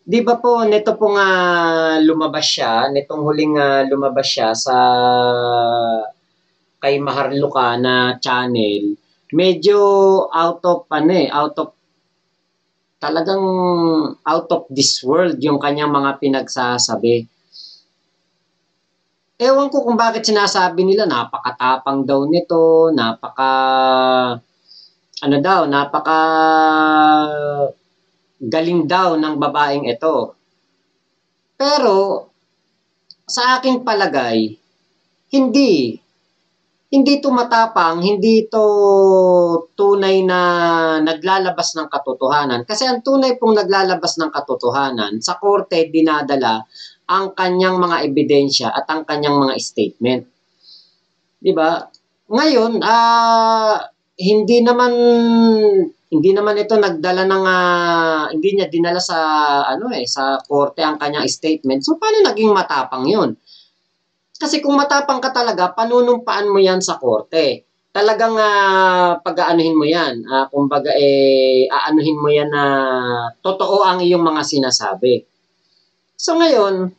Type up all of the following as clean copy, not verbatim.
'Di ba po nito pong, lumabas siya, nitong huling, lumabas siya sa kay Maharlika na channel, medyo out of ano, out of talagang out of this world yung kanyang mga pinagsasabi. Ewan ko kung bakit sinasabi nila napakatapang daw nito, ano daw, napaka galing daw ng babaeng ito. Pero sa aking palagay, hindi. Hindi ito matapang, hindi ito tunay na naglalabas ng katotohanan. Kasi ang tunay pong naglalabas ng katotohanan, sa korte dinadala ang kanyang mga ebidensya at ang kanyang mga statement. 'Di ba? Ngayon, hindi naman ito nagdala ng hindi niya dinala sa sa korte ang kanyang statement. So paano naging matapang 'yun? Kasi kung matapang ka talaga, panunumpaan mo 'yan sa korte. Talagang pag-aanuhin mo 'yan, kumbaga aanuhin mo 'yan na totoo ang iyong mga sinasabi. So ngayon,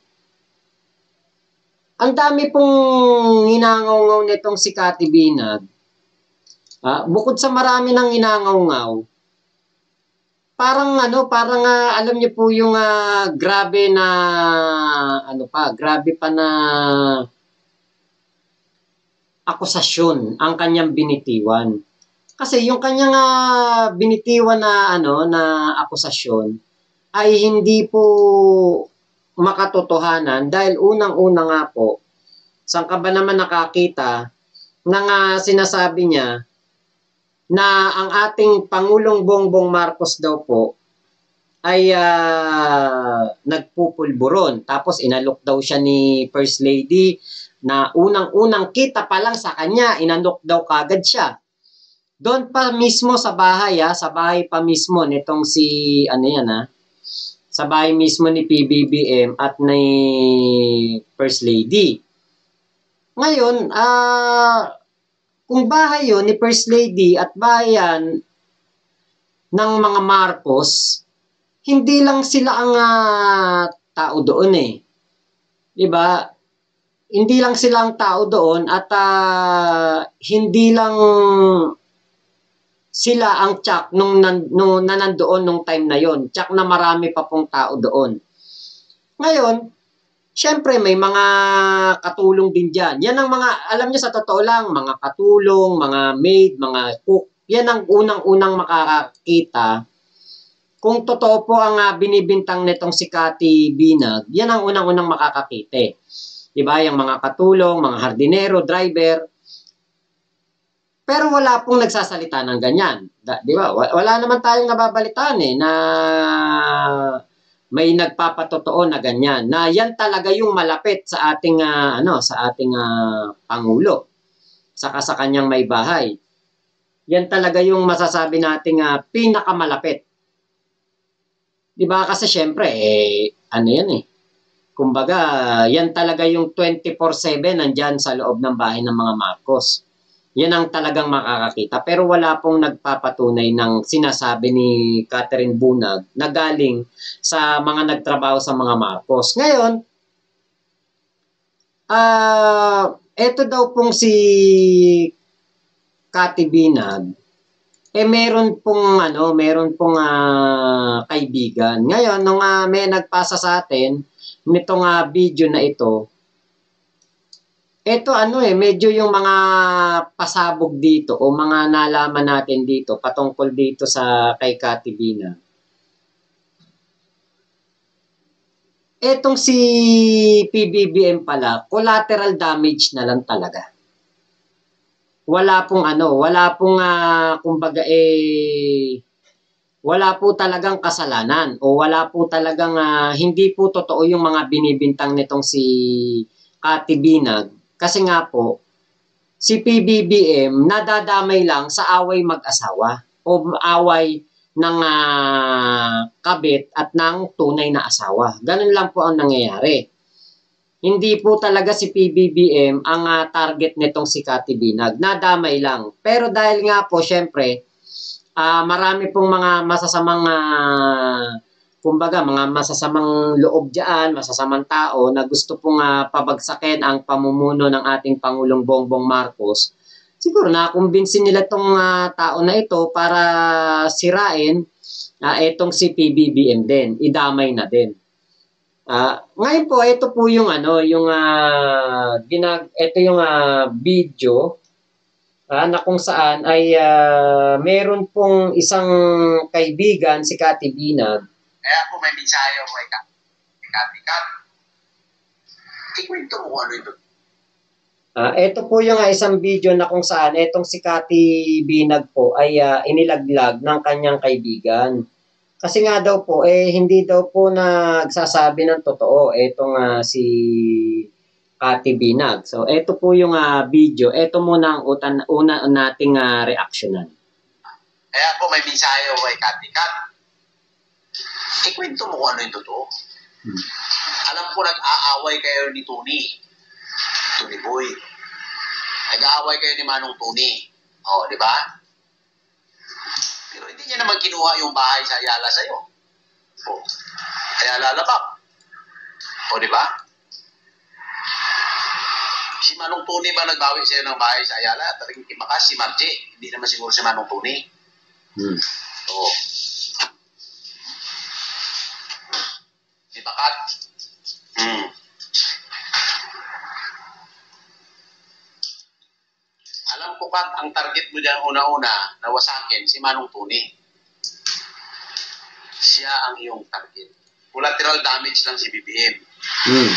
ang dami pong hinangaw nitong si Kati Binag. Bukod sa marami ng hinangaw, parang alam niyo po yung grabe na grabe pa na akusasyon ang kanyang binitiwan. Kasi yung kanyang binitiwan na akusasyon ay hindi po makatotohanan dahil unang-una nga po, saan ka ba naman nakakita ng sinasabi niya na ang ating Pangulong Bongbong Marcos daw po ay nagpupulburon. Tapos inalok daw siya ni First Lady na unang-unang kita pa lang sa kanya, inalok daw kagad siya. Doon pa mismo sa bahay, sa bahay pa mismo nitong si, sa bahay mismo ni PBBM at ni First Lady. Ngayon, kung bahay yon ni First Lady at bahay yan ng mga Marcos, hindi lang sila ang tao doon eh. 'Di ba? Hindi lang sila ang tao doon at hindi lang sila ang tsak nung nandoon nung time na yon. Tsak na marami pa pong tao doon. Ngayon, syempre may mga katulong din diyan. Yan ang mga, alam niyo sa totoo lang, mga katulong, mga maid, mga cook, yan ang unang-unang makakakita. Kung totoo po ang binibintang nitong si Kati Binag, yan ang unang-unang makakakita. Diba? Yung mga katulong, mga hardinero, driver. Pero wala pong nagsasalita ng ganyan. Diba? Wala naman tayong nababalitaan na may nagpapatotoo na ganyan. Na yan talaga yung malapit sa ating Pangulo. Saka sa kanyang may bahay. Yan talaga yung masasabi nating pinakamalapit. Diba? Kasi syempre, yan eh. Kumbaga, yan talaga yung 24/7 nandyan sa loob ng bahay ng mga Marcos. Yan ang talagang makakakita. Pero wala pong nagpapatunay ng sinasabi ni Catherine Bunag na galing sa mga nagtrabaho sa mga Marcos. Ngayon, eto daw pong si Kati Binag, meron pong kaibigan. Ngayon, nung may nagpasa sa atin nitong video na ito medyo yung mga pasabog dito o mga nalaman natin dito patungkol dito sa kay Kati Binag. Etong si PBBM pala, collateral damage na lang talaga. Wala pong kumbaga wala po talagang kasalanan o wala po talagang hindi po totoo yung mga binibintang nitong si Kati Binag. Kasi nga po, si PBBM nadadamay lang sa away mag-asawa o away ng kabit at ng tunay na asawa. Ganun lang po ang nangyayari. Hindi po talaga si PBBM ang target nitong si Kati Binag. Nadamay lang. Pero dahil nga po, syempre, marami pong mga masasamang kumbaga mga masasamang loob diyan, masasamang tao na gusto pong pabagsakin ang pamumuno ng ating Pangulong Bongbong Marcos, siguro nakumbinsin nila tong tao na ito para sirain etong si PBBM din, idamay na din. Ngayon po, ito po yung yung ito yung video na kung saan ay meron pong isang kaibigan, si Kati Binag. Kaya kung may mensahe ako kay Kati, ikwento mo kung ano ito. Ito po yung isang video na kung saan itong si Kati Binag po ay inilaglag ng kanyang kaibigan. Kasi nga daw po, hindi daw po nagsasabi ng totoo itong si Kati Binag. So, ito po yung video. Ito muna ang una nating reactionan. Kaya kung may mensahe ako kay Kati, ikwento mo kung ano yung totoo. Alam ko nag-aaway kayo ni Tony Boy. Nag-aaway kayo ni Manong Tony. O, di ba? Pero hindi niya naman kinuha yung bahay sa Ayala sa'yo. O, Ayala Labak. O, di ba? Si Manong Tony ba nagbawi sa'yo ng bahay sa Ayala? Talagang imakas si Margie. Hindi naman siguro si Manong Tony. O. Di ba, Kat? Alam ko, Kat, ang target mo dyan una-una na wasakin, si Manong Tony. Siya ang iyong target. Collateral damage lang si BBM.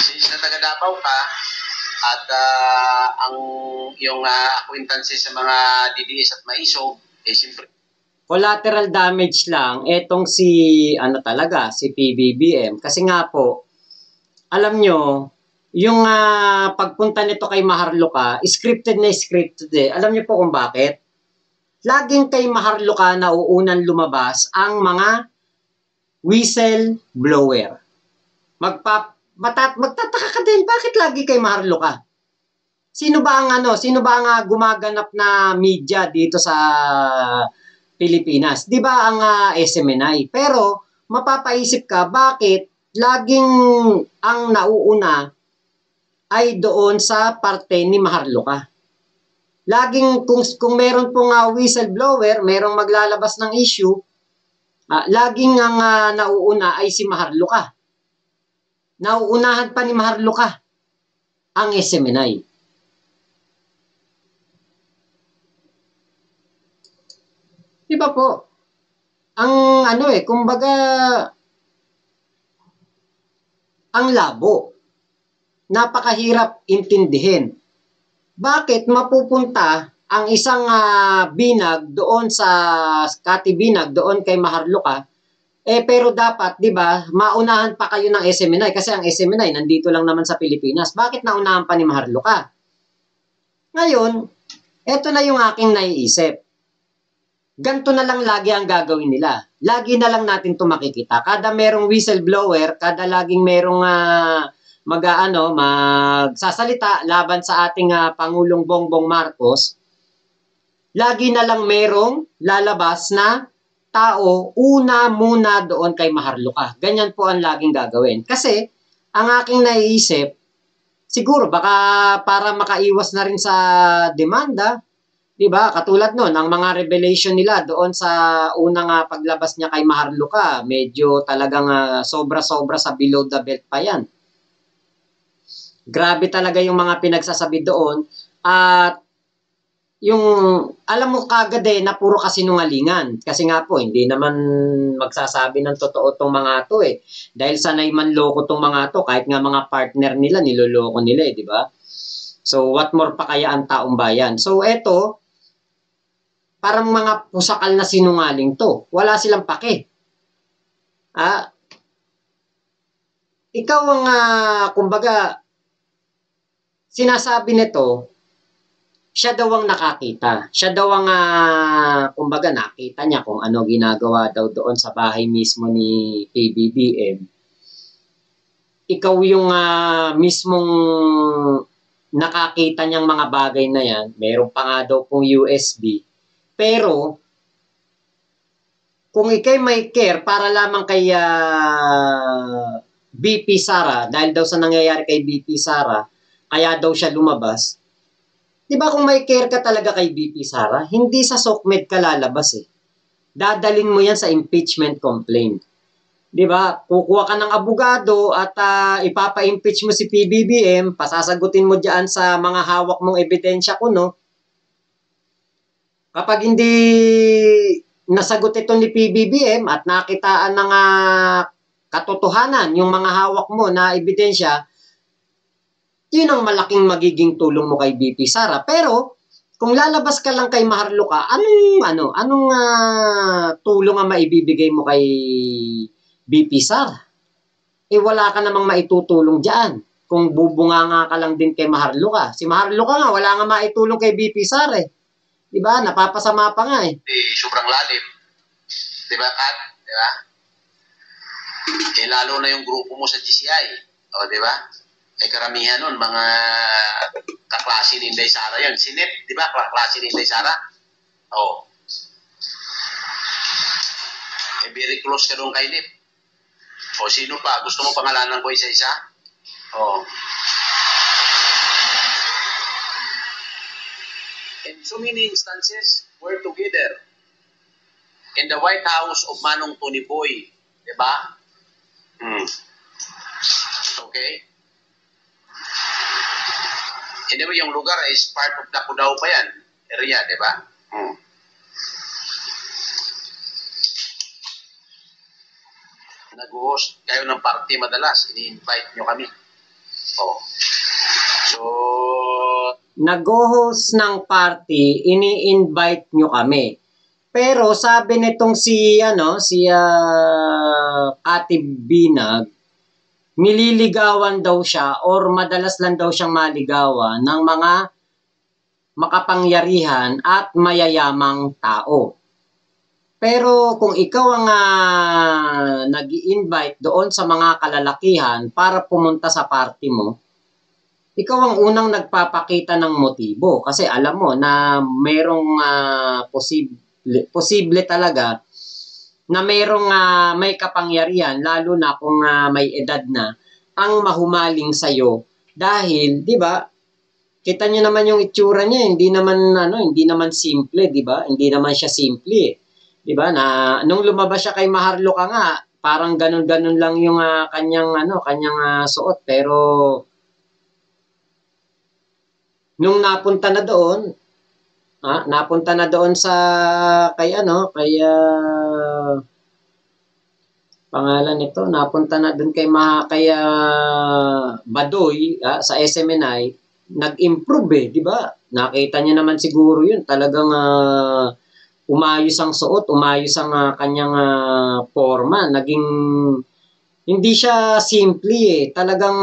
Since na taga Davao ka, at ang iyong acquaintances sa mga DDS at Maisog, siyempre. Collateral damage lang etong si si PBBM kasi nga po alam nyo yung pagpunta nito kay Maharlika scripted na scripted Alam nyo po kung bakit? Laging kay Maharlika na uunan lumabas ang mga whistleblower. Magtataka ka din, bakit lagi kay Maharlika? Sino ba ang gumaganap na media dito sa Pilipinas? 'Di ba ang SMNI? Pero mapapaisip ka, bakit laging ang nauuna ay doon sa parte ni Maharlika? Laging kung meron pong whistleblower, merong maglalabas ng issue, laging ang nauuna ay si Maharlika. Nauunahan pa ni Maharlika ang SMNI. Diba po? Ang kumbaga, ang labo. Napakahirap intindihin. Bakit mapupunta ang isang binag doon sa Kati Binag, doon kay Maharlika, pero dapat, di ba, maunahan pa kayo ng SMNI kasi ang SMNI nandito lang naman sa Pilipinas. Bakit naunahan pa ni Maharlika? Ngayon, eto na yung aking naiisip. Ganto na lang lagi ang gagawin nila. Lagi na lang natin ito makikita. Kada merong whistleblower, kada laging merong magsasalita laban sa ating Pangulong Bongbong Marcos, lagi na lang merong lalabas na tao una muna doon kay Maharlika. Ganyan po ang laging gagawin. Kasi, ang aking naiisip, siguro baka para makaiwas na rin sa demanda, diba? Katulad nun, ang mga revelation nila doon sa unang paglabas niya kay Maharlika, medyo talagang sobra-sobra sa below the belt pa yan. Grabe talaga yung mga pinagsasabi doon. At yung, alam mo kagad na puro kasinungalingan. Kasi nga po, hindi naman magsasabi ng totoo tong mga to Dahil sanay man loko tong mga to, kahit nga mga partner nila, niloloko nila di ba? So, what more pa kaya ang taong bayan? So, eto, parang mga pusakal na sinungaling to. Wala silang pake. Ikaw ang, kumbaga, sinasabi nito, siya daw ang nakakita. Siya daw ang, kumbaga, nakita niya kung ano ginagawa daw doon sa bahay mismo ni PBBM. Ikaw yung mismong nakakita niyang mga bagay na yan. Meron pa nga daw pong USB. Pero, kung ikay may care para lamang kay BP Sara, dahil daw sa nangyayari kay BP Sara, kaya daw siya lumabas. Di ba kung may care ka talaga kay BP Sara, hindi sa SOCMED ka lalabas eh. Dadalin mo yan sa impeachment complaint. Di ba? Kukuha ka ng abogado at ipapa-impeach mo si PBBM, pasasagutin mo diyan sa mga hawak mong ebidensya kuno. Kapag hindi nasagot ito ni PBBM at nakitaan ng katotohanan yung mga hawak mo na ebidensya, yun ang malaking magiging tulong mo kay BP Sara. Pero kung lalabas ka lang kay Maharlika, anong tulong ang maibibigay mo kay BP Sara? Eh wala ka namang maitutulong diyan. Kung bubunganga ka lang din kay Maharlika. Si Maharlika nga wala nga maitulong kay BP Sara eh. 'Di ba? Napapasama pa nga eh. Sobrang lalim. 'Di ba, Kat? 'Di ba? Eh lalo na yung grupo mo sa GCI. O, 'di ba? Eh karamihan nun mga kaklase ni Inday Sara 'yon. Si Nip, 'di ba? Kaklase ni Inday Sara. Oh. Eh very close ka doon kay Nip. O sino pa? Gusto mo pangalanan ko isa-isa? Oh. In so many instances, we're together in the White House of Manong Tony Boy. Diba? Okay? Anyway, yung lugar is part of Dakudao pa yan. Area, diba? Nag-host kayo ng party madalas. Ini-invite nyo kami. Oh. So, nag-host ng party, ini-invite nyo kami. Pero sabi nitong si Kati Binag, nililigawan daw siya or madalas lang daw siyang maligawan ng mga makapangyarihan at mayayamang tao. Pero kung ikaw ang nag-i-invite doon sa mga kalalakihan para pumunta sa party mo, ikaw ang unang nagpapakita ng motibo kasi alam mo na merong posible talaga na merong may kapangyarihan lalo na kung may edad na ang mahumaling sa iyo dahil 'di ba kita niyo naman yung itsura niya, hindi naman simple, 'di ba? Hindi naman siya simple, 'di ba? Na nung lumabas siya kay Maharlika nga, parang ganun-ganun lang yung kanyang suot pero nung napunta na doon sa pangalan nito, napunta na doon kay Badoy sa SMNI, nag-improve di ba? Nakita niyo naman siguro yun, talagang umayos ang suot, umayos ang kanyang forma, naging hindi siya simple talagang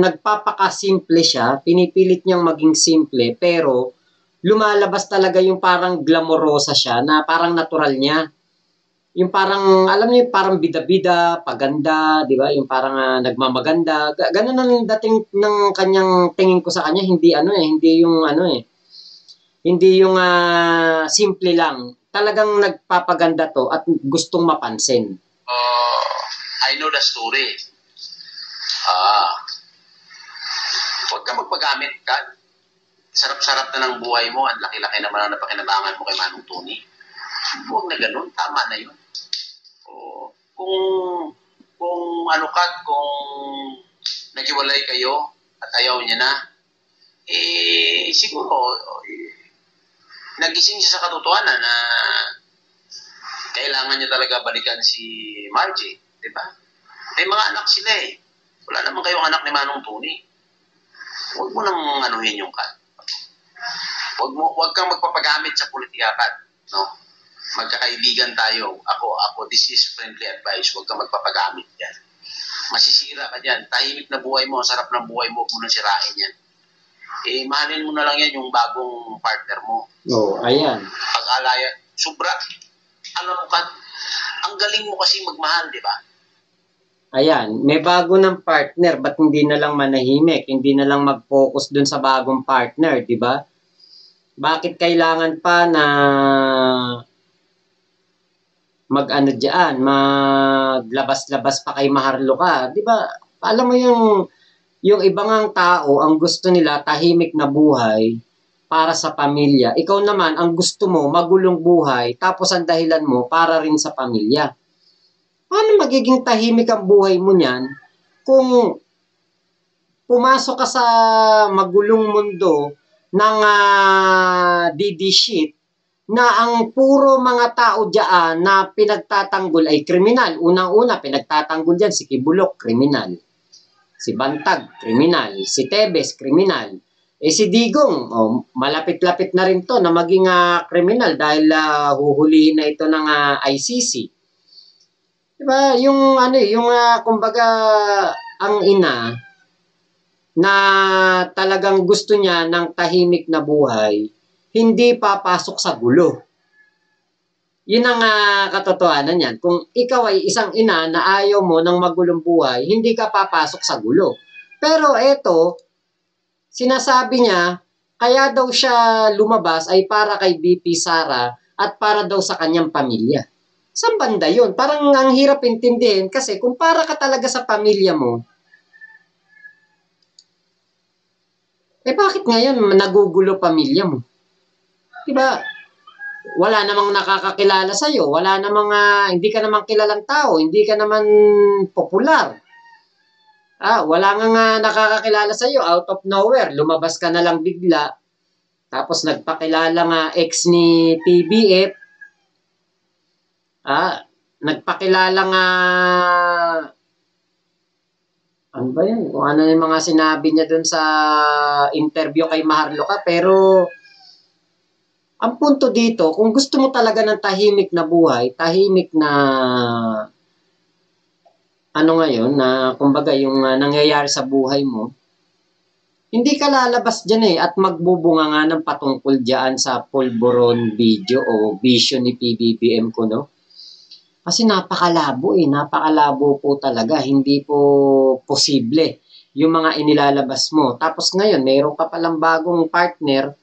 nagpapaka-simple siya, pinipilit niyang maging simple, pero lumalabas talaga yung parang glamorosa siya, na parang natural niya. Yung parang, alam niyo, parang bida-bida, paganda, di ba? Yung parang nagmamaganda. Ganun ang dating ng kanyang tingin ko sa kanya, hindi yung simple lang. Talagang nagpapaganda to at gustong mapansin. I know the story. Huwag ka magpagamit ka. Sarap-sarap na ng buhay mo. Ang laki-laki naman ang napakinabangan mo kay Manong Tony. Huwag na ganun. Tama na yun. Kung naghiwalay kayo at ayaw niya na, siguro, nagising siya sa katotohanan na kailangan niya talaga balikan si Margie. Diba? May mga anak sila eh. Wala naman kayong anak ni Manong Tony. Huwag mo nang anuhin yung Kat. Huwag kang magpapagamit sa politika, Kat. No? Magkakaibigan tayo. Ako, this is friendly advice. Huwag kang magpapagamit yan. Masisira ka dyan. Tahimik na buhay mo. Sarap ng buhay mo. Huwag mo nang sirain yan. Mahalin mo na lang yan yung bagong partner mo. Ayan. Pag-alaya. Sobra. Alam mo, Kat, ang galing mo kasi magmahal, di ba? Ayan, may bago ng partner, ba't hindi na lang manahimik? Hindi na lang mag-focus dun sa bagong partner, di ba? Bakit kailangan pa na mag-ano diyan, maglabas-labas pa kay Maharlika, 'di ba? Alam mo yung ibang ang tao, ang gusto nila tahimik na buhay para sa pamilya. Ikaw naman, ang gusto mo magulong buhay, tapos ang dahilan mo para rin sa pamilya. Paano magiging tahimik ang buhay mo niyan kung pumasok ka sa magulong mundo ng DD sheet na ang puro mga tao diyan na pinagtatanggol ay kriminal. Unang-una, pinagtatanggol diyan si Kibulok, kriminal. Si Bantag, kriminal. Si Tebes, kriminal. Si Digong, malapit-lapit na rin to na maging kriminal dahil huhulihin na ito ng ICC. Diba? Yung kumbaga ang ina na talagang gusto niya ng tahimik na buhay, hindi papasok sa gulo. Yun ang katotohanan yan. Kung ikaw ay isang ina na ayaw mo ng magulong buhay, hindi ka papasok sa gulo. Pero eto, sinasabi niya, kaya daw siya lumabas ay para kay BP Sara at para daw sa kanyang pamilya. Saan banda yun? Parang ang hirap intindihin kasi kung para ka talaga sa pamilya mo, bakit ngayon nagugulo pamilya mo? Diba? Wala namang nakakakilala sa'yo. Wala namang, hindi ka namang kilalang tao. Hindi ka naman popular. Wala nga nakakakilala sa'yo. Out of nowhere. Lumabas ka na lang bigla. Tapos nagpakilala nga ex ni TBF. Nagpakilala nga ano ba yun? Kung ano yung mga sinabi niya dun sa interview kay Maharlika. Pero ang punto dito, kung gusto mo talaga ng tahimik na buhay, tahimik na na kumbaga yung nangyayari sa buhay mo, hindi ka lalabas dyan at magbubunga nga ng patungkol dyan sa Polvoron video o vision ni PBBM ko, no? Kasi napakalabo napakalabo po talaga, hindi po posible yung mga inilalabas mo. Tapos ngayon, mayroon ka palang bagong partner,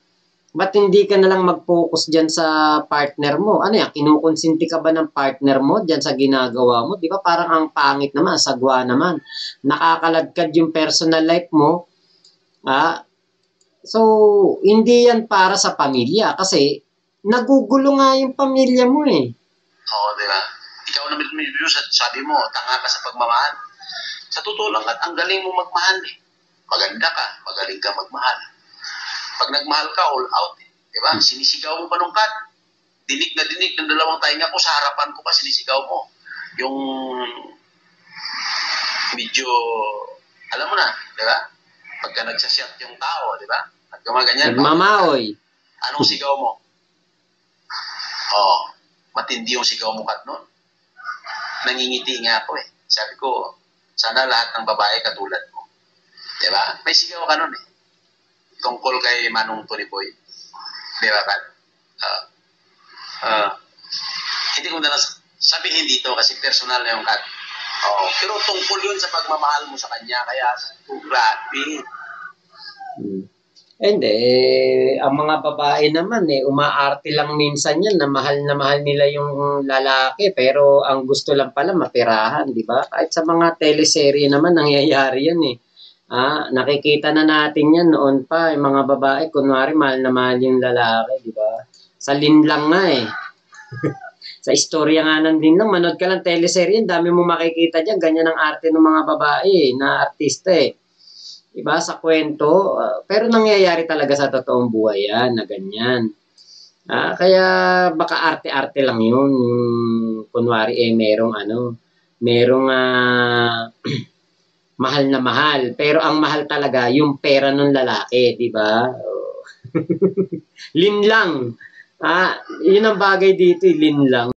ba't hindi ka na lang mag-focus dyan sa partner mo? Ano yan, kinukonsinti ka ba ng partner mo dyan sa ginagawa mo? Di ba parang ang pangit naman, sagwa naman. Nakakaladkad yung personal life mo. So, hindi yan para sa pamilya kasi nagugulo nga yung pamilya mo Oo, di ba? Ikaw naman sabi mo, tanga ka sa pagmamahal. Sa totoo lang, ang galing mo magmahal Maganda ka, magaling ka magmahal. Pag nagmahal ka, all out Di ba? Sinisigaw mo panungkat. Dinig na dinig ng dalawang tainga ko sa harapan ko pa, sinisigaw mo. Yung medyo, alam mo na, di ba? Pagka nagsasyat yung tao, di ba? At gumaganyan. Nagmamaoy. Anong sigaw mo? Matindi yung sigaw mo kat noon. Nangingiti nga ako Sabi ko, sana lahat ng babae katulad mo. Diba? May sigaw ka nun Tungkol kay Manong Tony Boy. Diba, Kat? Hindi ko na sabihin dito kasi personal na yung Kat. Pero tungkol yun sa pagmamahal mo sa kanya. Kaya, grabe. Hindi, ang mga babae naman umaarte lang minsan yan na mahal nila yung lalaki pero ang gusto lang pala mapirahan, di ba? Kahit sa mga teleserye naman nangyayari yan nakikita na natin yan noon pa, yung mga babae kunwari mahal na mahal yung lalaki, di ba? Sa linlang nga sa istorya nga ng linlang, manood ka lang teleserye, dami mo makikita dyan, ganyan ang arte ng mga babae na artista Diba? Sa kwento. Pero nangyayari talaga sa totoong buhay yan na ganyan. Kaya baka arte-arte lang yun. Kunwari merong mahal na mahal. Pero ang mahal talaga yung pera ng lalaki. Diba? Linlang. Yun ang bagay dito, linlang.